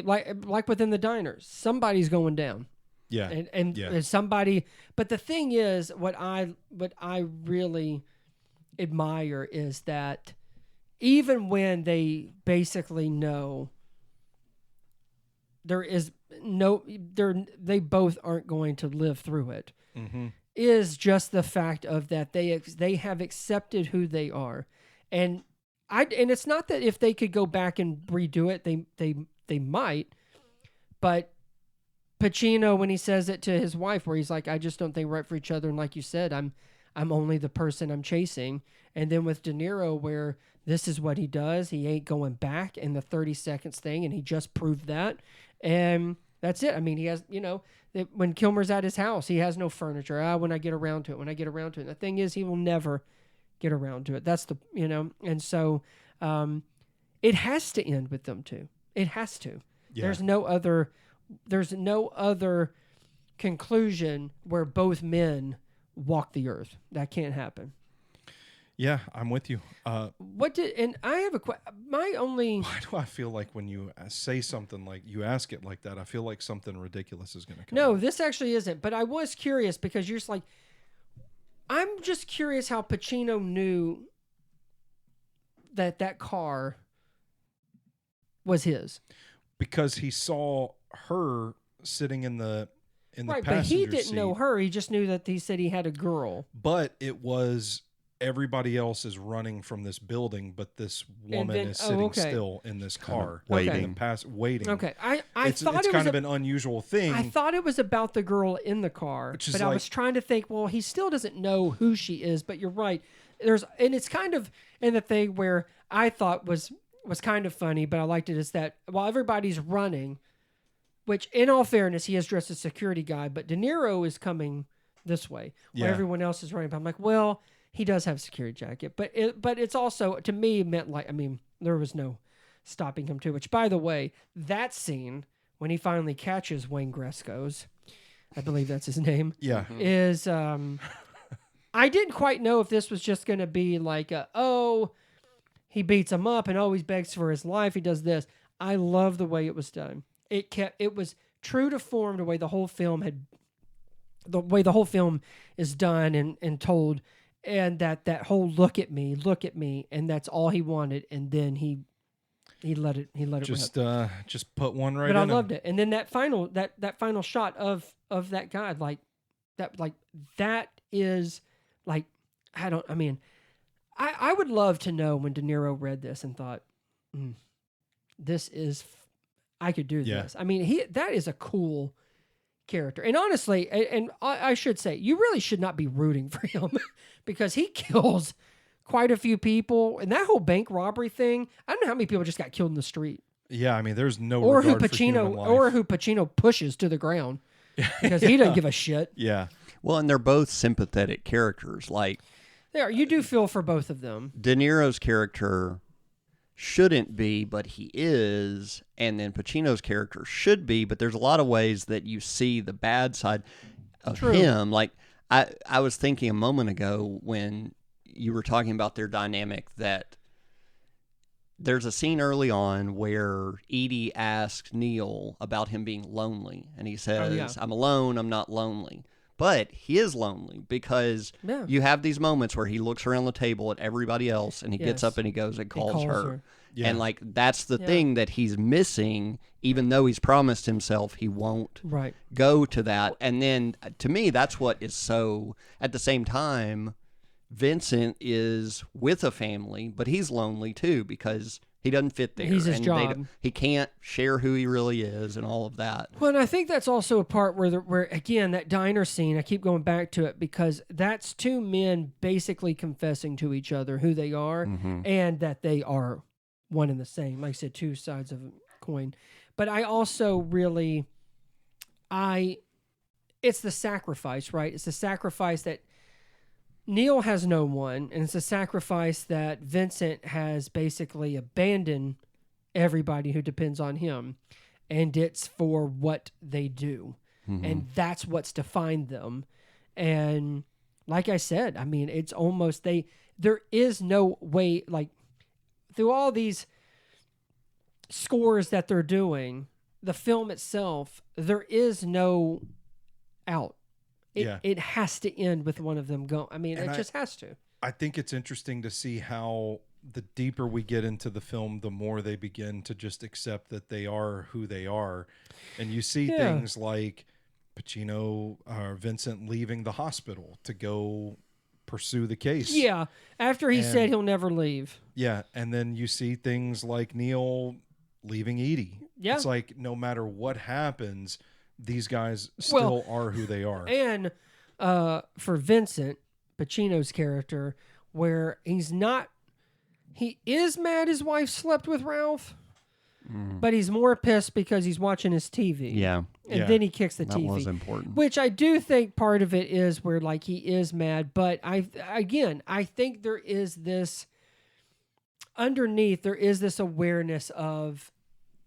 like within the diners, somebody's going down. Yeah. And somebody, but the thing is, what I really admire is that even when they basically know they both aren't going to live through it, is just the fact of that they have accepted who they are. And and it's not that if they could go back and redo it, they might, but Pacino, when he says it to his wife, where he's like, I just don't think we're right for each other, and like you said, I'm only the person I'm chasing. And then with De Niro, where this is what he does, he ain't going back in the 30 seconds thing, and he just proved that. And that's it. I mean, he has, when Kilmer's at his house, he has no furniture. When I get around to it, And the thing is, he will never get around to it. That's the, and so it has to end with them two. It has to. Yeah. There's no other conclusion where both men walk the earth. That can't happen. Yeah, I'm with you. And I have my only. Why do I feel like when you say something like you ask it like that, I feel like something ridiculous is going to come No, out. this actually isn't. But I was curious because you're just like, I'm just curious how Pacino knew that car was his. Because he saw her sitting in the right, passenger but he didn't seat. know her. He just knew that he said he had a girl. But it was everybody else is running from this building, but this woman is sitting still in this car, waiting. Waiting. Okay, I It's thought it kind was of an unusual thing. I thought it was about the girl in the car, but I was trying to think. Well, he still doesn't know who she is. But you're right. And it's kind of in the thing where I thought was kind of funny, but I liked it is that while everybody's running, which in all fairness, he is dressed as a security guy, but De Niro is coming this way while everyone else is running. But I'm like, well, he does have a security jacket, but it's also, to me, meant like, I mean, there was no stopping him too, which by the way, that scene when he finally catches Wayne Gresko's, I believe that's his name. Yeah. Is, I didn't quite know if this was just going to be like, he beats him up and always begs for his life. He does this. I love the way it was done. It was true to form the way the whole film is done and told, and that whole look at me, and that's all he wanted, and then he let it Just rip. Just put one right But in I loved it. And then that final shot of that guy, that is like, I would love to know when De Niro read this and thought, this is, I could do this. I mean, that is a cool character. And honestly, and I should say, you really should not be rooting for him because he kills quite a few people. And that whole bank robbery thing, I don't know how many people just got killed in the street. Yeah, I mean, there's no regard for human life. Who Pacino pushes to the ground because he doesn't give a shit. Yeah. Well, and they're both sympathetic characters. Like, you do feel for both of them. De Niro's character shouldn't be, but he is, and then Pacino's character should be, but there's a lot of ways that you see the bad side of him. Like, I was thinking a moment ago when you were talking about their dynamic that there's a scene early on where Edie asks Neil about him being lonely, and he says, I'm alone, I'm not lonely. But he is lonely because you have these moments where he looks around the table at everybody else and he gets up and he goes and calls her. Yeah. And like that's the thing that he's missing, even though he's promised himself he won't go to that. And then to me, that's what is so, at the same time, Vincent is with a family, but he's lonely too because he doesn't fit there. He's his job. He can't share who he really is and all of that. Well, and I think that's also a part where again, that diner scene, I keep going back to it because that's two men basically confessing to each other who they are and that they are one and the same. Like I said, two sides of a coin. But I also really, it's the sacrifice, right? It's the sacrifice that Neil has no one, and it's a sacrifice that Vincent has basically abandoned everybody who depends on him, and it's for what they do, and that's what's defined them. And like I said, I mean, it's almost there is no way, like through all these scores that they're doing, the film itself, there is no out. It has to end with one of them going. I mean, just has to. I think it's interesting to see how the deeper we get into the film, the more they begin to just accept that they are who they are. And you see things like Pacino or Vincent leaving the hospital to go pursue the case. Yeah, after he said he'll never leave. Yeah, and then you see things like Neil leaving Edie. Yeah. It's like no matter what happens, these guys still are who they are. And for Vincent, Pacino's character, where he is mad his wife slept with Ralph, but he's more pissed because he's watching his TV. Yeah. And then he kicks the That TV. was important. Which I do think part of it is where like he is mad, but I think there is this underneath, there is this awareness of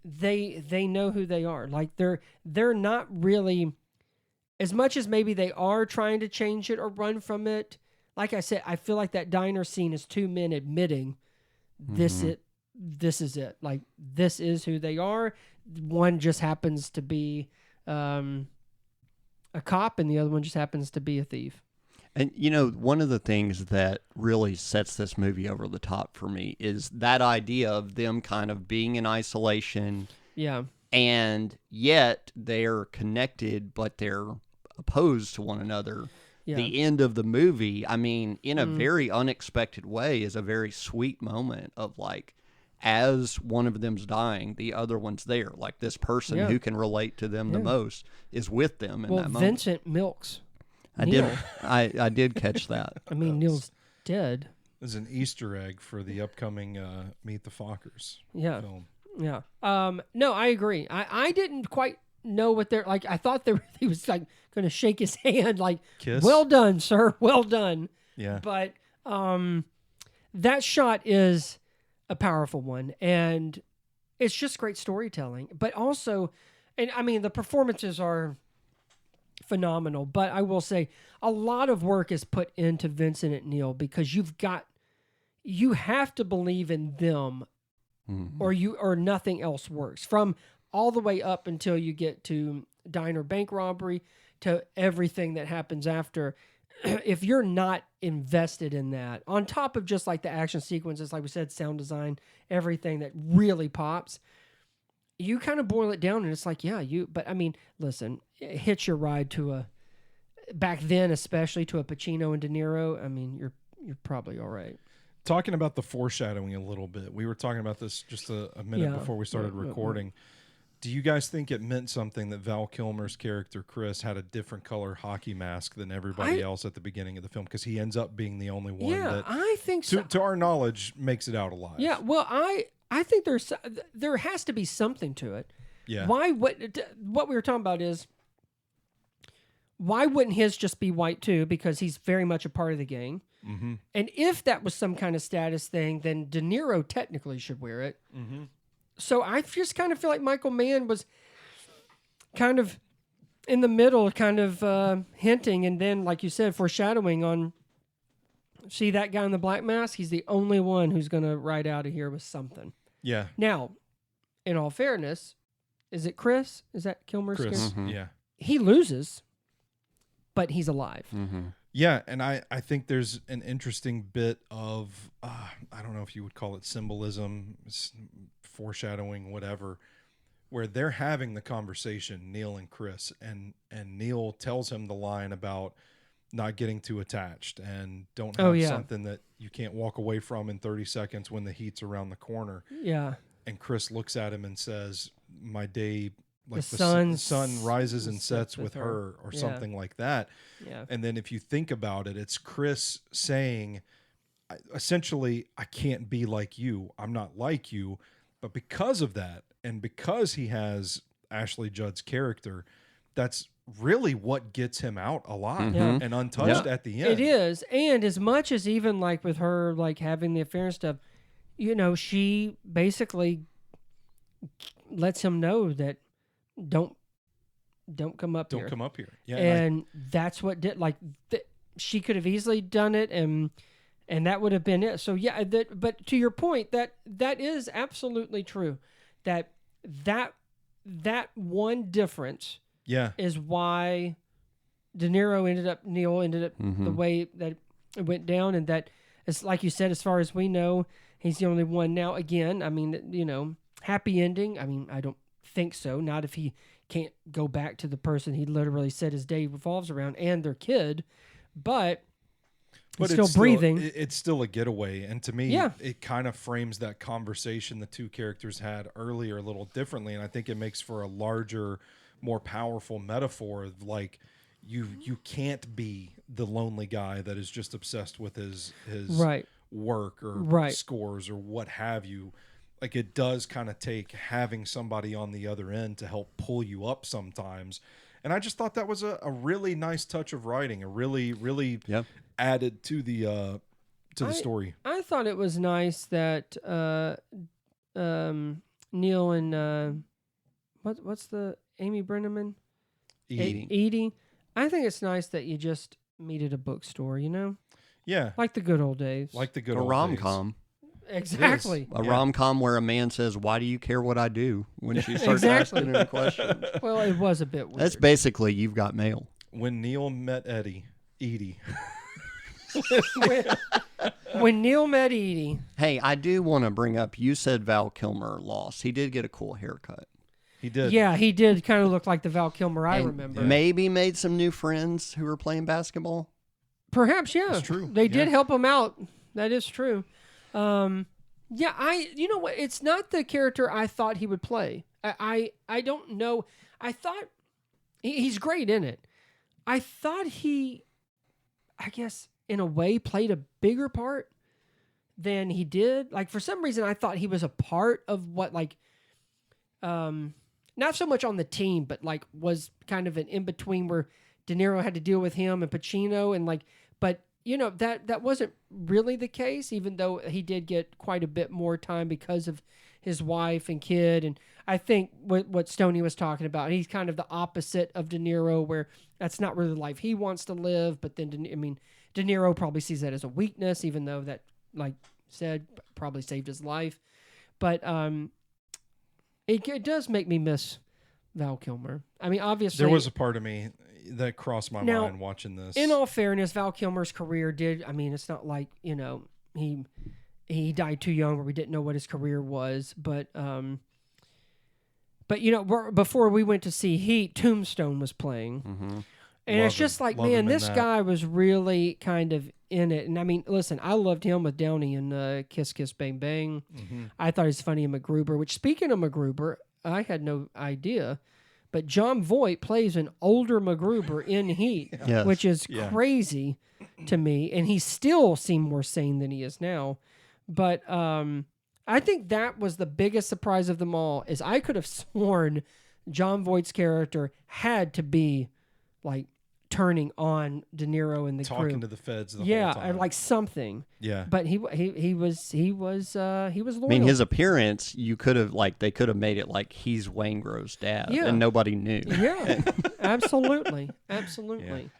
they know who they are. Like they're not really, as much as maybe they are trying to change it or run from it. Like I said, I feel like that diner scene is two men admitting this is it. Like this is who they are. One just happens to be a cop, and the other one just happens to be a thief. And, one of the things that really sets this movie over the top for me is that idea of them kind of being in isolation. Yeah. And yet they're connected, but they're opposed to one another. Yeah. The end of the movie, I mean, in a very unexpected way, is a very sweet moment of like, as one of them's dying, the other one's there. Like this person who can relate to them the most is with them in that moment. Vincent milks Neil. I did catch that. I mean, Neil's dead. There's an Easter egg for the upcoming Meet the Fockers film. Yeah. No, I agree. I didn't quite know what they're like. I thought he was like going to shake his hand, like, kiss. Well done, sir. Well done. Yeah. But that shot is a powerful one, and it's just great storytelling. But also, and I mean, the performances are phenomenal. But I will say, a lot of work is put into Vincent and Neil because you have to believe in them, or nothing else works. From all the way up until you get to diner bank robbery to everything that happens after. If you're not invested in that, on top of just like the action sequences, like we said, sound design, everything that really pops, you kind of boil it down and it's like, but I mean, listen, hitch your ride to back then, especially to a Pacino and De Niro. I mean, you're probably all right. Talking about the foreshadowing a little bit, we were talking about this just a minute before we started recording. Do you guys think it meant something that Val Kilmer's character, Chris, had a different color hockey mask than everybody else at the beginning of the film? Because he ends up being the only one that, I think so. To our knowledge, makes it out alive. Yeah, well, I think there has to be something to it. Yeah. What we were talking about is, why wouldn't his just be white too? Because he's very much a part of the gang. Mm-hmm. And if that was some kind of status thing, then De Niro technically should wear it. Mm-hmm. So I just kind of feel like Michael Mann was kind of in the middle, kind of hinting, and then, like you said, foreshadowing on, see that guy in the black mask? He's the only one who's going to ride out of here with something. Yeah. Now, in all fairness, is it Chris? Is that Kilmer's character? Mm-hmm. Yeah. He loses, but he's alive. Mm-hmm. Yeah, and I think there's an interesting bit of, I don't know if you would call it symbolism, foreshadowing, whatever, where they're having the conversation, Neil and Chris, and Neil tells him the line about not getting too attached and don't have something that you can't walk away from in 30 seconds when the heat's around the corner. Yeah. And Chris looks at him and says, my day, like the sun rises and sets with her, or something like that. Yeah. And then if you think about it, it's Chris saying, essentially, I can't be like you. I'm not like you. But because of that, and because he has Ashley Judd's character, that's really what gets him out alive and untouched at the end. It is. And as much as even like with her, like having the affair and stuff, she basically lets him know that don't come up here. Don't come up here. Yeah. And that's what did, like, she could have easily done it, and that would have been it. So yeah, but to your point, that is absolutely true. That one difference is why Neil ended up the way that it went down, and that, it's like you said, as far as we know, he's the only one. Now again, I mean, happy ending. I mean, I don't think so. Not if he can't go back to the person he literally said his day revolves around and their kid. But But still breathing. It's still a getaway, and to me, Yeah. it kind of frames that conversation the two characters had earlier a little differently, and I think it makes for a larger, more powerful metaphor of like you can't be the lonely guy that is just obsessed with his Right. work or Right. scores or what have you. Like it does kind of take having somebody on the other end to help pull you up sometimes. And I just thought that was a really nice touch of writing, a really Yep. added to the story. I thought it was nice that Neil and what's the Amy Brenneman? Edie. I think it's nice that you just meet at a bookstore, you know? Yeah. Like the good old days. Like the good A old rom-com. Exactly. A Yeah. rom-com where a man says, "Why do you care what I do?" when she starts Exactly. asking him questions. Well, it was a bit weird. That's basically You've Got Mail. When Neil met Edie. when Neil met Edie. Hey, I do want to bring up, you said Val Kilmer lost. He did get a cool haircut. He did. Yeah, he did kind of look like the Val Kilmer I And remember. Maybe made some new friends who were playing basketball. Perhaps, yeah. That's true. They did Yeah. help him out. That is true. You know what? It's not the character I thought he would play. I don't know. I thought he's great in it. I thought he, I guess, in a way, played a bigger part than he did. Like, for some reason, I thought he was a part of what, like, not so much on the team, but, like, was kind of an in-between where De Niro had to deal with him and Pacino and, like, but, you know, that wasn't really the case, even though he did get quite a bit more time because of his wife and kid. And I think what Stoney was talking about, he's kind of the opposite of De Niro, where that's not really the life he wants to live. But then, De Niro probably sees that as a weakness, even though that, like said, probably saved his life. But it does make me miss Val Kilmer. I mean, obviously, There was a part of me that crossed my Now, mind watching this. in all fairness, Val Kilmer's career did. I mean, it's not like, you know, he died too young where we didn't know what his career was. But you know, before we went to see Heat, Tombstone was playing, Mm-hmm. and it's just like, Love man, him in this that. guy was really kind of in it. And I mean, listen, I loved him with Downey in Kiss Kiss Bang Bang. Mm-hmm. I thought he was funny in MacGruber. Which, speaking of MacGruber, I had no idea. But John Voight plays an older MacGruber in Heat, Yes. which is Yeah. crazy to me. And he still seemed more sane than he is now. But I think that was the biggest surprise of them all, is I could have sworn John Voight's character had to be like turning on De Niro and the crew. Talking to the feds the whole Yeah, time. or like something. Yeah. But he was loyal. I mean, his appearance, they could have made it like he's Waingro's dad, Yeah. and nobody knew. Yeah, absolutely.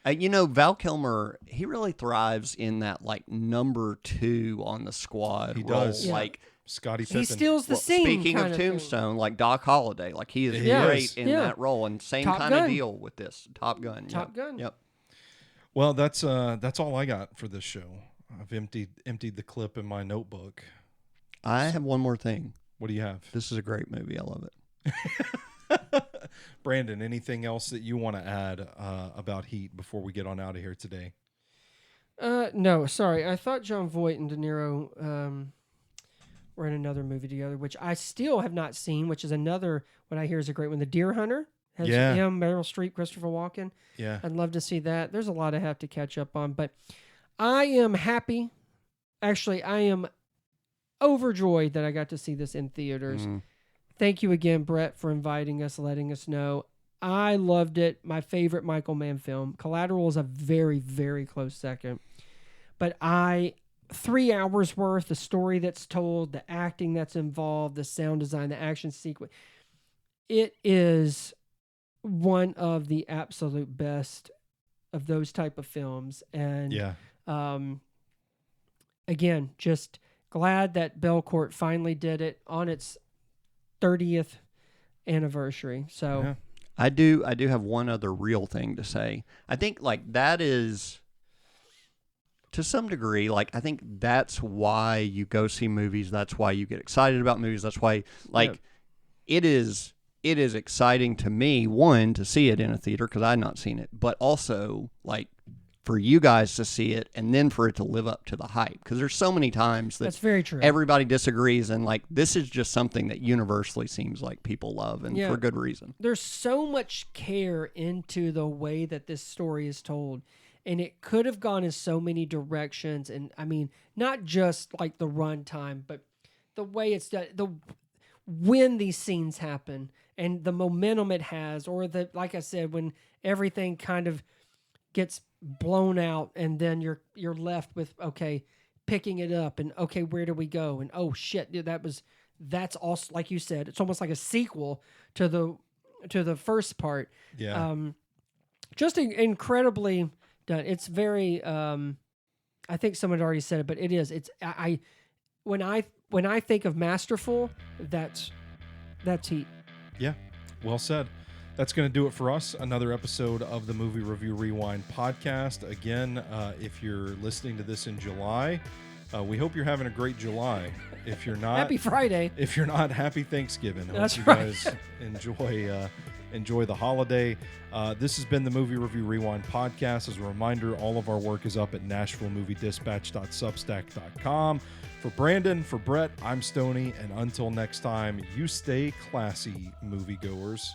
You know, Val Kilmer, he really thrives in that like number 2 on the squad He role. does. Yeah. Like, Scotty Pippen. He steals the scene. speaking kind of thing. Tombstone, like Doc Holliday, like he is He great is. in Yeah. that role, and same Top kind of Gun. deal with this Top Gun. Top Gun. Yep. Well, that's all I got for this show. I've emptied the clip in my notebook. I have one more thing. What do you have? This is a great movie. I love it. Brandon, anything else that you want to add about Heat before we get on out of here today? No, sorry. I thought John Voight and De Niro were in another movie together, which I still have not seen, which is another, what I hear is a great one. The Deer Hunter has Yeah. him, Meryl Streep, Christopher Walken. Yeah. I'd love to see that. There's a lot I have to catch up on, but I am happy. Actually, I am overjoyed that I got to see this in theaters. Mm. Thank you again, Brett, for inviting us, letting us know. I loved it. My favorite Michael Mann film. Collateral is a very, very close second. But 3 hours worth, the story that's told, the acting that's involved, the sound design, the action sequence. It is one of the absolute best of those type of films. And Yeah. again, just glad that Belcourt finally did it on its 30th anniversary. So Yeah. I do have one other real thing to say. I think like that is, to some degree, like I think that's why you go see movies. That's why you get excited about movies. That's why like it is exciting to me, one, to see it in a theater because I've not seen it, but also like for you guys to see it and then for it to live up to the hype. Because there's so many times that That's very true. everybody disagrees, and like this is just something that universally seems like people love, and Yeah. for good reason. There's so much care into the way that this story is told, and it could have gone in so many directions. And I mean, not just like the runtime, but the way it's done, when these scenes happen and the momentum it has, or the, like I said, when everything kind of gets blown out and then you're left with, okay, picking it up and okay, where do we go? And oh shit, that's also, like you said, it's almost like a sequel to the first part. Yeah. Just incredibly done. It's very I think someone had already said it, but it is. It's when I think of masterful, that's Heat. Yeah, well said. That's going to do it for us. Another episode of the Movie Review Rewind podcast. Again, if you're listening to this in July, we hope you're having a great July. If you're not, Happy Friday. If you're not, happy Thanksgiving. That's hope right. you guys enjoy the holiday. This has been the Movie Review Rewind podcast. As a reminder, all of our work is up at NashvilleMovieDispatch.substack.com. For Brandon, for Brett, I'm Stoney, and until next time, you stay classy, moviegoers.